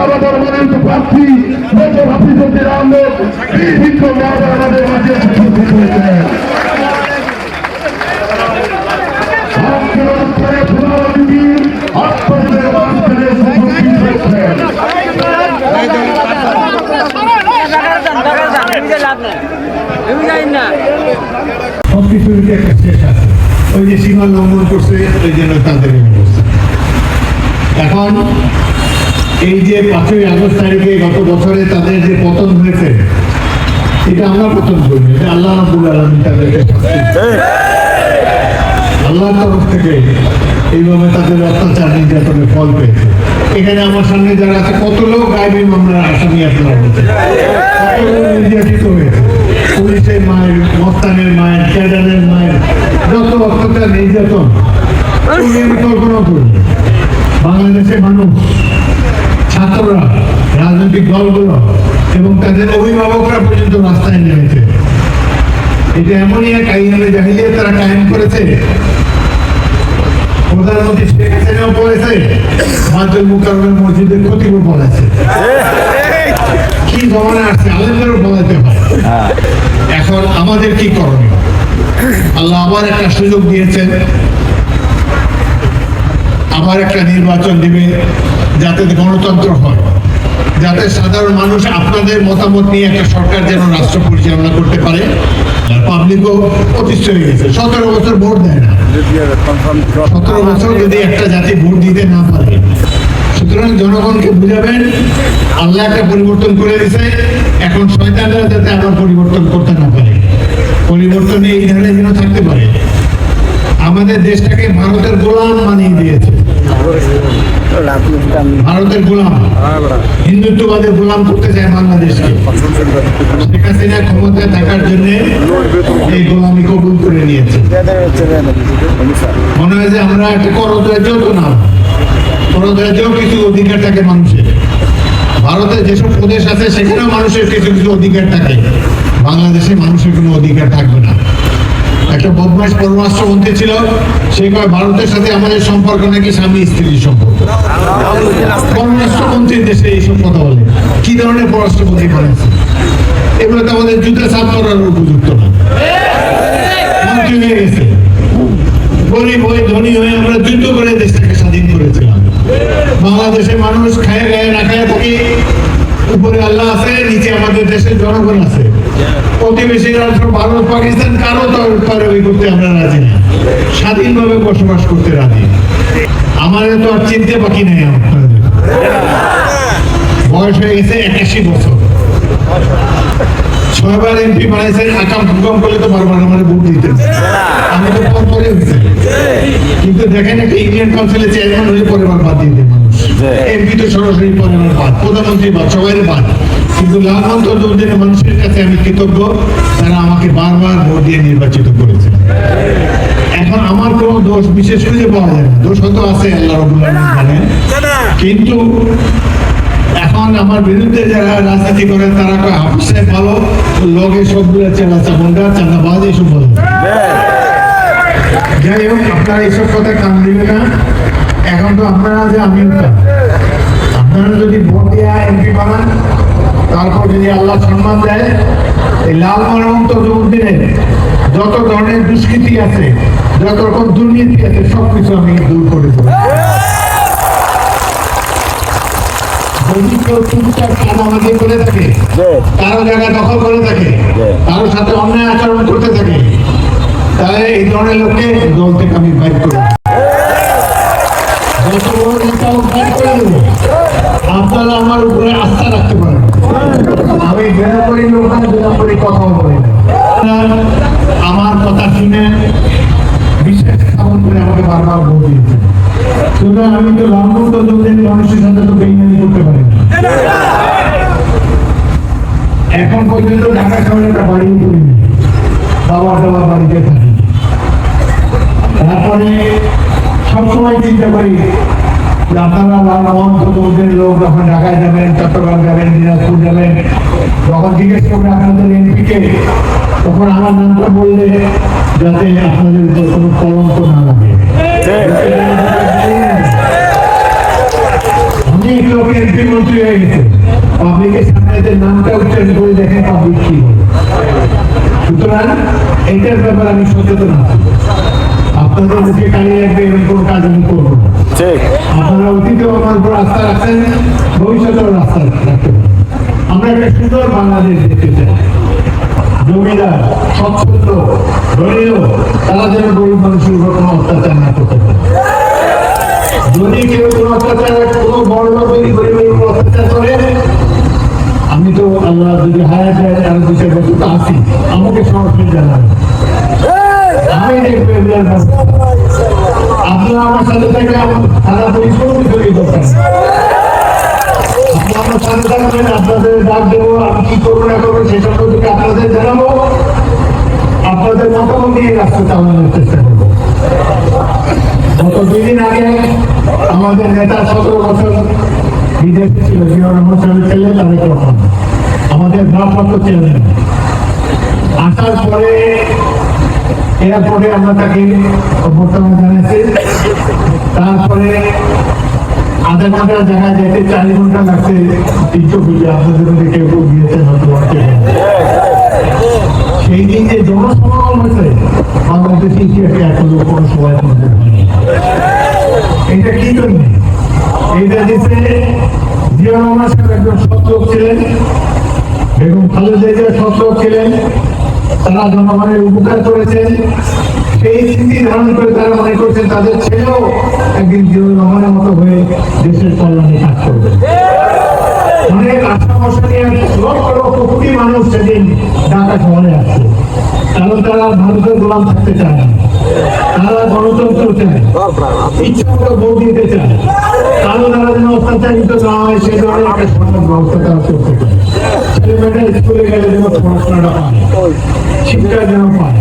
আমাদের মনোনীত প্রার্থী ডক্টর হাফিজুদ্দিন আহমেদ বিক্রম মহোদয় আমাদের মাঝে উপস্থিত হয়েছেন। সবকিছুর একটা শেষ আছে, ওই যে সীমা লঙ্ঘন করছে ওই জন্য তাদের অবস্থা। এখন এই যে 5ই আগস্ট তারিখে গত বছরে তাদের যে পতন হয়েছে, এটা আমরা পতন করিনি, এটা আল্লাহ রাব্বুল আলামিন তাদেরকে আল্লাহর তরফ থেকে এইভাবে তাদের অত্যাচার নির্যাতনের ফল পেয়েছে। এখানে আমার সামনে যারা আছে কত লোক গায়েবী মামলার আসামি আপনারা বলছেন, কত লোক নির্যাতিত হয়েছে, পুলিশের মায়ের, মস্তানের মায়ের, ক্যাডারের মায়ের, যত অত্যাচার নির্যাতন আমি কল্পনা করি। বাংলাদেশের মানুষ, ছাত্ররা, রাজনৈতিক দলগুলো এবং তাদের অভিভাবকরা পর্যন্ত রাস্তায় নেমেছে। এটা এমনই এক আইনে জাহিলিয়াত তারা কায়েম করেছে। প্রধানমন্ত্রী শেখ হাসিনাও বলেছে, বায়তুল মুকাররমের মসজিদের খতিবও বলেছে। কি জমানা আসছে, আলেমদেরও বলাতে হয়। এখন আমাদের কি করণীয়? আল্লাহ আবার একটা সুযোগ দিয়েছেন, আবার একটা নির্বাচন দিবে, যাতে গণতন্ত্র হয়, যাতে সাধারণ মানুষ আপনাদের মতামত নিয়ে একটা সরকার যেন রাষ্ট্র পরিচালনা করতে পারে। পাবলিকও প্রতিষ্ঠিত হয়ে গেছে, 17 বছর ভোট দেয় না। 17 বছর যদি একটা জাতি ভোট দিতে না পারে, সুতরাং জনগণকে বুঝাবেন আল্লাহ একটা পরিবর্তন করে দিয়েছে, এখন শয়তানরা যাতে আবার পরিবর্তন করতে না পারে, পরিবর্তনে এই ধরনের যেন থাকতে পারে। আমাদের দেশটাকে ভারতের গোলাম বানিয়ে দিয়েছে, ভারতের গোলাম, হিন্দুত্ববাদের গোলাম করতে চায় বাংলাদেশকে। শেখ হাসিনা ক্ষমতায় থাকার জন্য এই গোলামি কবুল করে নিয়েছে। মনে হয় যে আমরা একটা করদরাজ্য, তো না, করদরাজ্যেও কিছু অধিকার থাকে মানুষের। ভারতের যেসব প্রদেশ আছে সেখানেও মানুষের কিছু কিছু অধিকার থাকে, বাংলাদেশে মানুষের কোনো অধিকার থাকবে না। একটা বদমাস পররাষ্ট্রমন্ত্রী ছিল, সে কয় ভারতের সাথে আমাদের সম্পর্ক নাকি স্বামী স্ত্রীর সম্পর্ক। পররাষ্ট্রমন্ত্রীর দেশে এইসব কথা বলে, কি ধরনের পররাষ্ট্রমন্ত্রী বানাচ্ছে? এগুলো তো আমাদের জুতা সাফ করার উপযুক্ত না। মন্ত্রী হয়ে গেছে, গরিব হয়ে ধনী হয়ে আমরা যুদ্ধ করে দেশটাকে স্বাধীন করেছিলাম। বাংলাদেশের মানুষ খায় গায়ে না খায় থাকি, উপরে আল্লাহ আছে, নিচে আমাদের দেশের জনগণ আছে। প্রতিবেশী রাষ্ট্র ভারত, পাকিস্তান কারো তরফদারি করতে আমরা রাজি না, স্বাধীনভাবে বসবাস করতে রাজি। আমাদের তো আর চিনতে বাকি নেই। আপনাদের বয়স হয়ে গেছে 81 বছর, 6 বার এমপি বানাইছেন, আকাম ভূকম্প করলে তো বারবার আমার ভোট দিতেন, আমি তো পরে হয়েছে। কিন্তু দেখেন একটা ইউনিয়ন কাউন্সিলের চেয়ারম্যান হলে পরে বার বাদ দিয়ে দেন মানুষ, এমপি তো সরাসরি পরে বাদ, প্রধানমন্ত্রী বাদ, সবাই বাদ। কিন্তু লালমন্ত চৌধুরী মানুষের কাছে আমি কৃতজ্ঞ, তারা আমাকে বারবার ভোট দিয়ে নির্বাচিত করেছে। এখন আমার কোনো দোষ বিশেষ করে পাওয়া যায় না, দোষ হয়তো আছে, আল্লাহ রাব্বুল আলামিন জানেন। কিন্তু এখন আমার বিরুদ্ধে যারা রাজনীতি করে তারা কয় হাফিজ সাহেব ভালো, লগে সবগুলো চাঁদাবাজ, চাঁদাবাজ এইসব বলে। যাই হোক, আপনারা এইসব কথা কান দিবে না। এখন তো আপনারা যে আমিনটা, আপনারা যদি ভোট দিয়ে এমপি বানান, তারপর যদি আল্লাহ সম্মান দেয়, এই লালমোহন তজুমুদ্দিনের যত ধরনের দুষ্কৃতি আছে, যত রকম দুর্নীতি আছে, সবকিছু আমি দূর করে দেবো। যদি কেউ চুপচাপ চাঁদাবাজি করে থাকে, কারো জায়গা দখল করে থাকে, কারোর সাথে অন্যায় আচরণ করতে থাকে, তাহলে এই ধরনের লোককে দল থেকে আমি বাইর করে দেবো। যত বড় নেতাও বাইর করে দেবো। আপনারা আমার উপরে আস্থা রাখতে পারেন, আমি বেনাপরি লোক না, বেনাপরি কথাও বলি না। আমার কথা শুনে বিশ্বাস স্থাপন করে আমাকে বারবার ভোট দিয়েছে। সুতরাং আমি তো লালমোহন চৌধুরীর মানুষের সাথে তো বেইমানি করতে পারি না। এখন পর্যন্ত ঢাকা শহরে একটা বাড়ি করিনি, বাবার বাড়িতে থাকি। তারপরে সবসময় চিন্তা করি আপনারা লালমোহন চৌধুরীর লোক যখন ঢাকায় যাবেন, চট্টগ্রাম যাবেন, দিনাজপুর যাবেন, যখন জিজ্ঞেস করবে আপনাদের এমপিকে, তখন আমার নামটা বললে যাতে আপনাদের উপর কোনো কলঙ্ক না লাগে। আমি অনেক লোক এমপি মন্ত্রী হয়ে গেছে, পাবলিকের সামনে এদের নামটা উচ্চারণ করে দেখেন পাবলিক কি বলে। সুতরাং এইটার ব্যাপারে আমি সচেতন আছি। আপনাদের মুখে কালিয়ে রাখবে এরকম কোনো কাজ আমি করবো না। আপনারা অতীতেও আমার উপর আস্থা রাখছেন, ভবিষ্যতেও রাস্তা রাখবেন। আমরা একটা সুন্দর বাংলাদেশ দেখতে চাই। জমিদার, স্বচ্ছন্দ, দলীয়, তারা যেন গরিব মানুষের উপর কোনো অত্যাচার না করতে পারে। যদি কেউ কোনো অত্যাচার, কোনো বড় লোক যদি গরিবের উপর অত্যাচার করে, আমি তো আল্লাহ যদি হায়াত দেয় আরো 2-4 বছর তো আসি, আমাকে সরাসরি জানাবেন, আমি দেখবো এগুলোর ব্যবস্থা। আপনারা আমার সাথে থেকে সারা পরিশ্রম তৈরি করতেন, আপনারা আমার সাথে থাকবেন, আপনাদের ডাক দেবো, আমি কি করবো না করবো সে সম্পর্কে আপনাদের জানাবো, আপনাদের মতামত নিয়ে রাস্তা চালানোর চেষ্টা করবো। গত 2 দিন আগে আমাদের নেতা 17 বছর বিদেশে ছিল, জিয়াউর রহমান সাহেবের ছেলে তারেক রহমান, আমাদের ভারপ্রাপ্ত চেয়ারম্যান। আসার পরে এয়ারপোর্টে আমরা তাকে অভ্যর্থনা জানাইছি। তারপরে আধা ঘন্টার জায়গায় যেতে 4 ঘন্টা লাগছে। তীর্থপুজো আপনাদের মধ্যে কেউ কেউ গিয়েছেন হয়তো। সেই দিন যে জনসমাগম হয়েছে বাংলাদেশে ইতিহাসে এখনো কোনো সময় মধ্যে হয়নি। এটা কি জন্য? এইটা দিচ্ছে জিয়াউর রহমান সাহেব একজন সৎ লোক ছিলেন, বেগম খালেদা জিয়া সৎ লোক ছিলেন, তারা জনগণের উপকার করেছেন। সেই স্মৃতি ধারণ করে তারা মনে করছেন তাদের ছেলেও একদিন জিয়াউর রহমানের মতো হয়ে দেশের কল্যাণে কাজ করবে। অনেক আশা ভরসা নিয়ে লক্ষ লক্ষ কোটি মানুষ সেদিন ঢাকা শহরে আসছে, কারণ তারা ভারতের গোলাম থাকতে চায় না, তারা গণতন্ত্র চায়, ইচ্ছা মতো ভোট দিতে চায়, কারণ তারা যেন অত্যাচারিত না হয় সেই ধরনের একটা সমাজ ব্যবস্থা তারা করতে চায়। ছেলেমেয়েরা স্কুলে গেলে যেন পড়াশোনাটা পায়, শিক্ষা যেন পায়,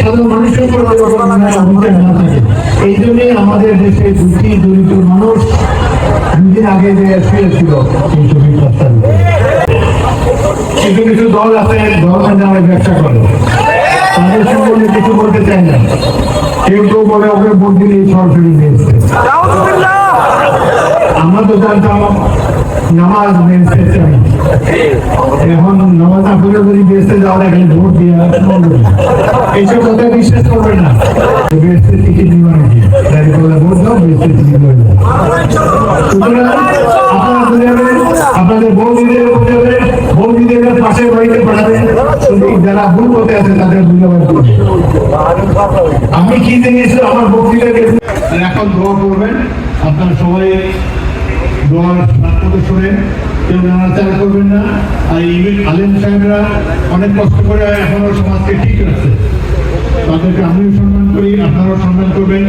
সাধারণ মানুষের উপর অধিকার না থাকে। এই জন্যই আমাদের দেশে দুঃখী দরিদ্র মানুষ 2 দিন আগে যে শুয়েছিল এই ছবি রাস্তার উপরে। কিছু কিছু দল আছে ধর্মের নামে ব্যবসা করে, তাদের সম্বন্ধে কিছু বলতে চাই না। কেউ কেউ বলে ওকে ভোট দিলে সরাসরি নিয়েছে। আমরা তো জানতাম নামাজ মেনতে চাই, এখন নামাজ না পড়ে যদি বেসতে যাওয়ার আগে ভোট দিয়ে এইসব কথা বিশ্বাস করবে না। বেসতে টিকিট নিবা নাকি গাড়ি করলে ভোট দাও, বেসতে টিকিট হয়ে যায়। সুতরাং আপনারা বুঝাবেন, আপনাদের বৌদিদের বুঝাবেন, বৌদিদের পাশের বাড়িতে পাঠাবেন, যারা ভুল করতে আছে তাদের বুঝাবার করবে। আমি কি দেখেছি আমার বক্তৃতা এখন দোয়া করবেন। আপনারা সবাই দোয়ার সাথে শুনে কেউ নাড়াচাড়া করবেন না। আর আলেম সাহেবরা অনেক কষ্ট করে এখনো সমাজকে ঠিক রাখছে, তাদেরকে আমিও সম্মান করি, আপনারাও সম্মান করবেন।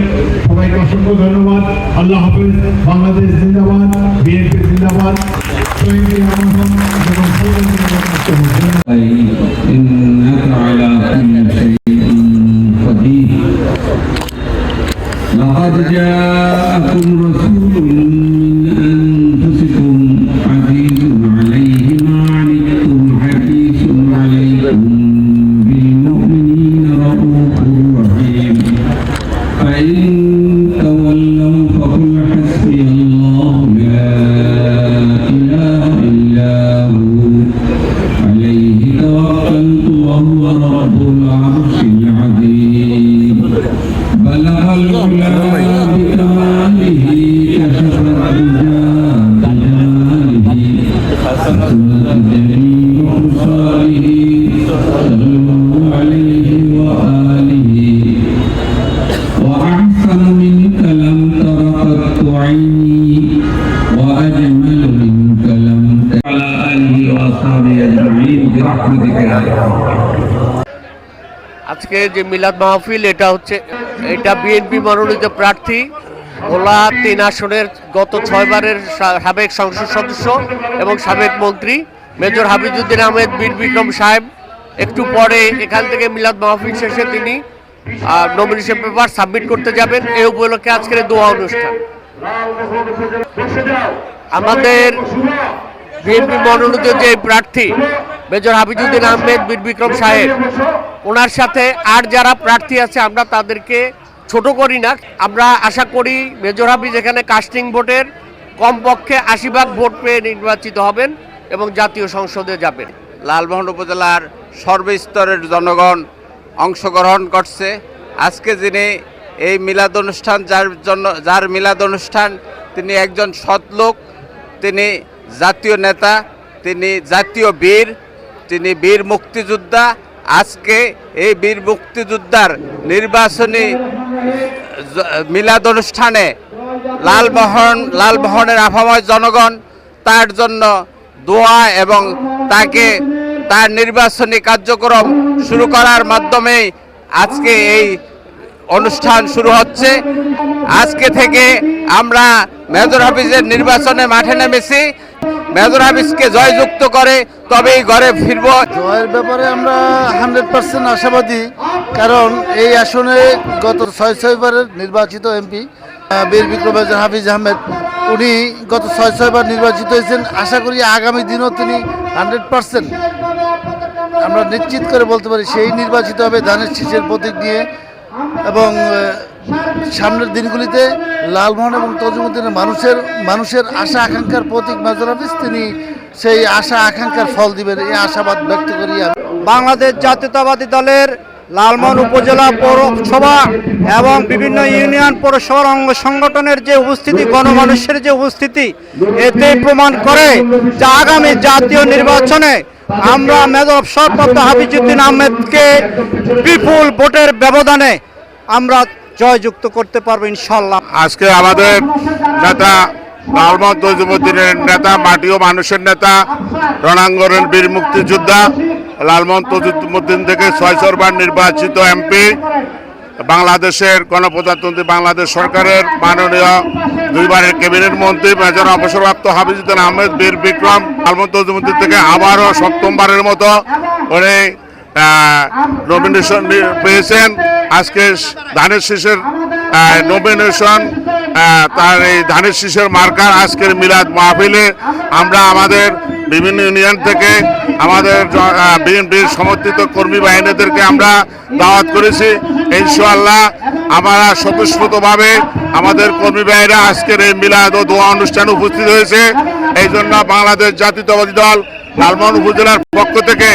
সবাইকে অসংখ্য ধন্যবাদ। আল্লাহ হাফেজ। বাংলাদেশ জিন্দাবাদ, বিএনপি জিন্দাবাদ। إنك على كل شيء قدير لقد جاءكم رسول من أنفسكم عزيز عليه ما عنتم حريص عليكم بالمؤمنين رؤوف رحيم فإن تولوا فقل حسبي الله لا إله إلا هو عليه توكلت وهو رب العرش العظيم بلغ العلا بكماله كشف الدجى بجماله حسنت جميع خصاله صلوا عليه وآله وأحسن منك لم تر قط عيني وأجمل منك لم تر على آله وأصحابه أجمعين برحمتك يا أرحم আজকে যে মিলাদ মাহফিল এটা বিএনপি মনোনীত প্রার্থী ভোলা 3 আসনের গত 6 বারের সাবেক সংসদ সদস্য এবং সাবেক মন্ত্রী মেজর হাবিজউদ্দিন আহমেদ বীর বিক্রম সাহেব একটু পরে এখান থেকে মিলাদ মাহফিল শেষে তিনি নমিনেশন পেপার সাবমিট করতে যাবেন। এই উপলক্ষে আজকের দোয়া অনুষ্ঠান। আমাদের বিএনপি মনোনীত যে প্রার্থী মেজর হাবিজউদ্দিন আহমেদ বীর বিক্রম সাহেব, ওনার সাথে আর যারা প্রার্থী আছে আমরা তাদেরকে ছোট করি না। আমরা আশা করি মেজর হাবিজ এখানে কাস্টিং ভোটের কমপক্ষে ৮০ ভাগ ভোট পেয়ে নির্বাচিত হবেন এবং জাতীয় সংসদে যাবেন। লালমোহন উপজেলার সর্বস্তরের জনগণ অংশগ্রহণ করছে। আজকে যিনি এই মিলাদ অনুষ্ঠান যার মিলাদ অনুষ্ঠান, তিনি একজন সৎ লোক, তিনি জাতীয় নেতা, তিনি জাতীয় বীর, তিনি বীর মুক্তিযোদ্ধা। আজকে এই বীর মুক্তিযোদ্ধার নির্বাচনী মিলাদ অনুষ্ঠানে লালমোহনের আপাময় জনগণ তার জন্য দোয়া এবং তার নির্বাচনী কার্যক্রম শুরু করার মাধ্যমে আজকে এই অনুষ্ঠান শুরু হচ্ছে। আজকে থেকে আমরা মেজর হাফিজের নির্বাচনে মাঠে নেমেছি। মেজর হাফিজকে জয়যুক্ত করে তবেই ঘরে ফিরব। জয়ের ব্যাপারে আমরা 100% আশাবাদী, কারণ এই আসনে গত 6 বারের নির্বাচিত এমপি বীর বিক্রম মেজর হাফিজ আহমেদ, উনি গত 6 বার নির্বাচিত হয়েছেন। আশা করি আগামী দিনও তিনি 100% আমরা নিশ্চিত করে বলতে পারি সেই নির্বাচিত হবে ধানের শীষের প্রতীক নিয়ে। এবং সামনের দিনগুলিতে লালমোহন এবং তজুমুদ্দিনের মানুষের আশা আকাঙ্ক্ষার প্রতীক মেজর হাফিজ, তিনি সেই আশা আকাঙ্ক্ষার ফল দিবেন, এই আশাবাদ ব্যক্ত করি। বাংলাদেশ জাতীয়তাবাদী দলের লালমোহন উপজেলা পৌরসভা এবং বিভিন্ন ইউনিয়ন পৌরসভার অঙ্গ সংগঠনের যে উপস্থিতি, গণমানুষের যে উপস্থিতি, এতে প্রমাণ করে যে আগামী জাতীয় নির্বাচনে আমরা মেজর অবসরপ্রাপ্ত হাফিজউদ্দিন আহমেদকে বিপুল ভোটের ব্যবধানে আমরা জয়যুক্ত করতে পারবো ইনশাল্লাহ। আজকে আমাদের নেতা লালমোহন তজুমুদ্দিনের নেতা, মাটি ও মানুষের নেতা, রণাঙ্গনের বীর মুক্তিযোদ্ধা লালমোহন তজুমুদ্দিন থেকে 6 বার নির্বাচিত এমপি, বাংলাদেশের গণপ্রজাতন্ত্রী বাংলাদেশ সরকারের মাননীয় 2বারের ক্যাবিনেট মন্ত্রী মেজর অবসরপ্রাপ্ত হাফিজউদ্দিন আহমেদ বীর বিক্রম লালমোহন তজুমুদ্দিন থেকে আবারও 7মবারের মতো উনি নমিনেশন পেয়েছেন। আজকে ধানের শীষের নমিনেশন, তার এই ধানের শীষের মার্কার আজকের মিলাদ মাহফিলে আমরা আমাদের বিভিন্ন ইউনিয়ন থেকে আমাদের বিএনপির সমর্থিত কর্মী বাহিনীদেরকে আমরা দাওয়াত করেছি। ইনশাআল্লাহ আমরা স্বতঃস্ফূর্তভাবে আমাদের কর্মী বাহিনীরা আজকের এই মিলাদ ও দোয়া অনুষ্ঠানে উপস্থিত হয়েছে। এই জন্য বাংলাদেশ জাতীয়তাবাদী দল লালমোহন উপজেলার পক্ষ থেকে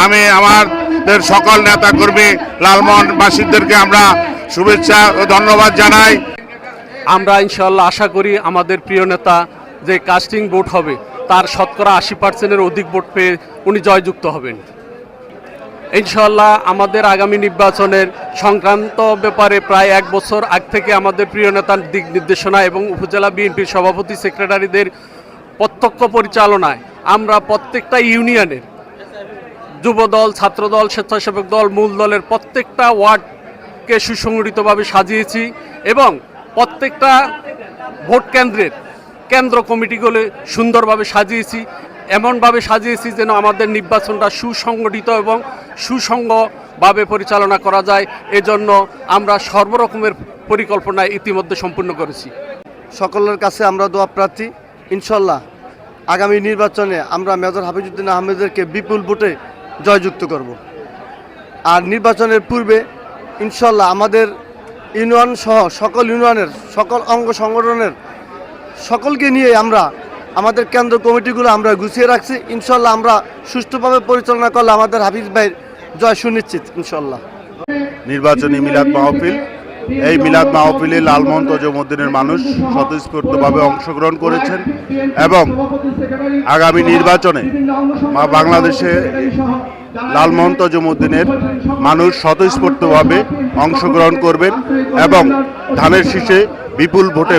আমি আমাদের সকল নেতা কর্মী লালমোহনবাসীদেরকে আমরা শুভেচ্ছা ও ধন্যবাদ জানাই। আমরা ইনশাআল্লাহ আশা করি আমাদের প্রিয় নেতা যে কাস্টিং ভোট হবে তার শতকরা 80%-এর অধিক ভোট পেয়ে উনি জয়যুক্ত হবেন ইনশাআল্লাহ। আমাদের আগামী নির্বাচনের সংক্রান্ত ব্যাপারে প্রায় 1 বছর আগ থেকে আমাদের প্রিয় নেতার দিক নির্দেশনা এবং উপজেলা বিএনপির সভাপতি সেক্রেটারিদের প্রত্যক্ষ পরিচালনায় আমরা প্রত্যেকটা ইউনিয়নের যুবদল, ছাত্রদল, স্বেচ্ছাসেবক দল, মূল দলের প্রত্যেকটা ওয়ার্ডকে সুসংগঠিতভাবে সাজিয়েছি এবং প্রত্যেকটা ভোট কেন্দ্রের কেন্দ্র কমিটিগুলো সুন্দরভাবে সাজিয়েছি, এমনভাবে সাজিয়েছি যেন আমাদের নির্বাচনটা সুসংগঠিত এবং সুসংগভাবে পরিচালনা করা যায়। এজন্য আমরা সর্বরকমের পরিকল্পনা ইতিমধ্যে সম্পূর্ণ করেছি। সকলের কাছে আমরা দোয়া প্রার্থী, ইনশাল্লাহ আগামী নির্বাচনে আমরা মেজর হাফিজউদ্দিন আহমেদকে বিপুল ভোটে জয়যুক্ত করব। আর নির্বাচনের পূর্বে ইনশাল্লাহ আমাদের ইউনিয়ন সহ সকল ইউনিয়নের সকল অঙ্গ সংগঠনের সকলকে নিয়ে আমরা আমাদের কেন্দ্র কমিটিগুলো আমরা গুছিয়ে রাখছি। ইনশাল্লাহ আমরা সুষ্ঠুভাবে পরিচালনা করলে আমাদের হাফিজ ভাইয়ের জয় সুনিশ্চিত ইনশাল্লাহ। নির্বাচনী মিলাদ মাহফিল, এই মিলাদ মাহফিলে লালমোহন তজুমুদ্দিনের মানুষ স্বতঃস্ফূর্তভাবে অংশগ্রহণ করেছেন এবং আগামী নির্বাচনে বাংলাদেশে লালমোহন তজুমুদ্দিনের মানুষ স্বতঃস্ফূর্তভাবে অংশগ্রহণ করবেন এবং ধানের শীষে বিপুল ভোটে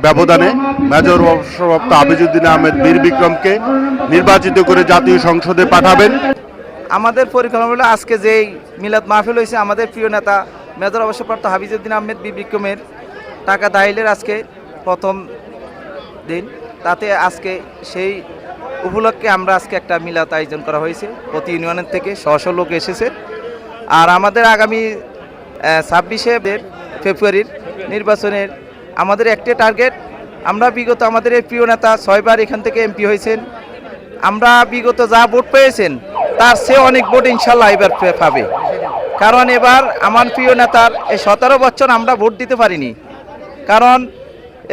ব্যবধানে মেজর অবসরপ্রাপ্ত হাফিজউদ্দিন আহমেদ বীর বিক্রমকে নির্বাচিত করে জাতীয় সংসদে পাঠাবেন। আমাদের পরিকল্পনা হলো আজকে যেই মিলাদ মাহফিল হয়েছে আমাদের প্রিয় নেতা মেজর অবসরপ্রাপ্ত হাফিজউদ্দিন আহমেদ বীর বিক্রমের টাকা দাখিলের আজকে প্রথম দিন, তাতে আজকে সেই উপলক্ষে আমরা আজকে একটা মিলাদ আয়োজন করা হয়েছে। প্রতি ইউনিয়নের থেকে শত লোক এসেছে। আর আমাদের আগামী 26 ফেব্রুয়ারির নির্বাচনের আমাদের একটাই টার্গেট, আমরা বিগত আমাদের এই প্রিয় নেতা 6 বার এখান থেকে এমপি হয়েছেন, আমরা বিগত যা ভোট পেয়েছেন তার চেয়ে অনেক ভোট ইনশাল্লাহ এবার পাবে। কারণ এবার আমার প্রিয় নেতার এই 17 বছর আমরা ভোট দিতে পারিনি, কারণ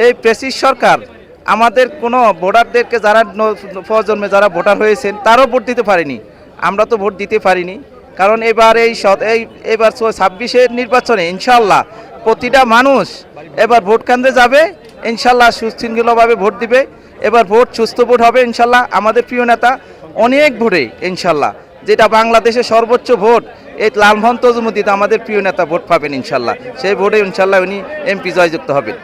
এই প্রেসিস সরকার আমাদের কোনো ভোটারদেরকে যারা প্রজন্মে যারা ভোটার হয়েছেন তারাও ভোট দিতে পারেনি। আমরা তো ভোট দিতে পারিনি, কারণ এবার এবার 26-এর নির্বাচনে ইনশাল্লাহ প্রতিটা মানুষ এবার ভোট কেন্দ্রে যাবে, ইনশাল্লাহ সুশৃঙ্খলভাবে ভোট দিবে। এবার ভোট সুস্থ ভোট হবে ইনশাল্লাহ। আমাদের প্রিয় নেতা অনেক ভোটে ইনশাল্লাহ, যেটা বাংলাদেশের সর্বোচ্চ ভোট, এই লালমোহন তজুমুদ্দিন আমাদের প্রিয় নেতা ভোট পাবেন ইনশাল্লাহ। সেই ভোটে ইনশাল্লাহ উনি এমপি জয়যুক্ত হবেন।